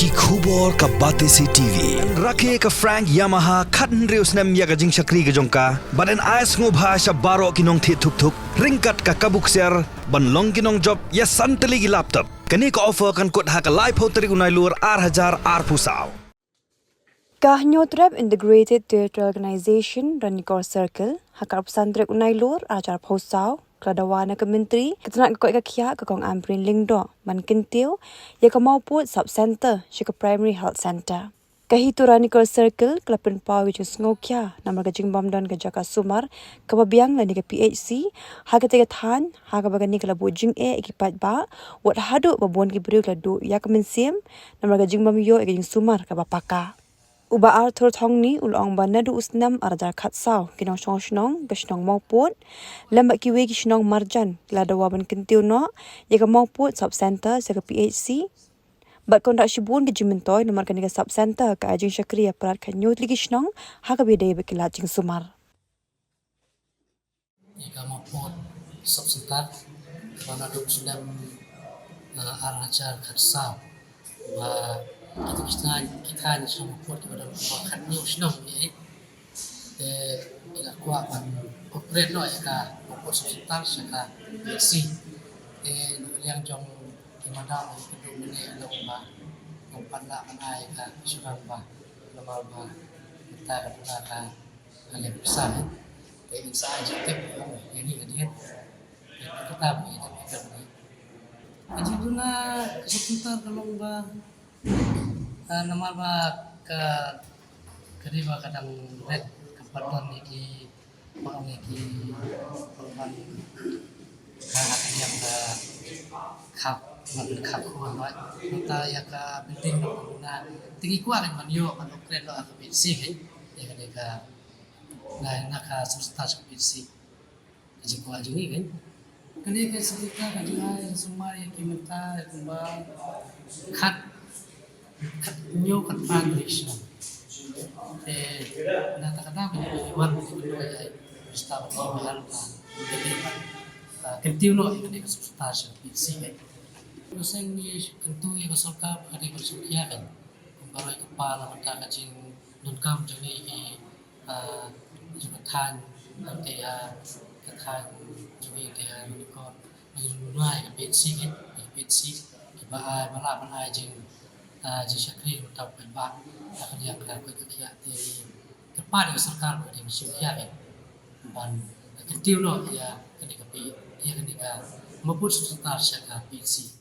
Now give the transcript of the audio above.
ki khubor ka bate si TV rakhe ka Frank Yamaha khatn reus nam ya ga jing chakri ga jongka baden ais ngo bhasha baro kinong thi thuk thuk ringkat ka kabuk ser ban long kinong job ya santali gi laptop kani ka offer kan kot ha ka live hoteri unai lur 8000 pusau Kyntiew Integrated Theatre Organization Ranikor Circle hakar pesantren unai lur ajar posau Dawa na Menteri ketenak koi ka kia ka kong amprin lingdo man Kyntiew ya ka Mawpud sub center shika primary health center ka Hito Ranikor Circle klapen pa which is ngokia namar ka jingbam don ka jaka sumar ka babiang lani ka PHC ha ka tega than ha ka bagani ka labu jing ekipat ba wat hadu babon ki bru ka do ya ka mensim namar ka jingbam yo ka jing sumar ka bapaka Uba Arthur Thongni ulong ba nadu usnam arjar khatsau kinong shnong gashnong Mawpud lambak kiwe gishnong marjan ladawa ban Kyntiew no yaka Mawpud sub center sa PHC bat kondak shibun ke jimentoy nomor kanika sub center ka ajing shakri aparat Kyntiew gishnong ha ka bidai bekila jing sumar yaka Mawpud sub center nadu usnam arjar khatsau ba kita ni semua pun kita dalam makan ni usnam ni ila kuat pan operate no ya ka hospital saka besi yang jong kimada itu ni alo ba kompan la manai ka suran ba lamal ba kita ka ale besar insya Allah ini kan kita ni jadi guna seputar kalau ba nama ba ka kariba kadang red kapaton iki paong iki perban ka yang ka khap man khap ko ba ta ya ka building no na tingi kwa kan man yo kan okren lo ka bisi he ya ka na ka substas bisi ji ko ajungi kan kani ka sekitar ka semua yang kimenta ba khat Kyntiew kat English na takana wan ay basta mahal Kyntiew no ini ka substasyon PC usang ni Kyntiew ka solka kadi ko sukya kan kumpara ka pala mata ka jing don kam jani jukatan ante ya kathan jui ke ni ko ngai ka PC ba ai mala ban ai jing jishakri utau penbak akan yang berlaku kekia dari kepada serkar pada masyarakat ni ban Kyntiew no ya ketika dia ketika Mawpud sekitar syaka PC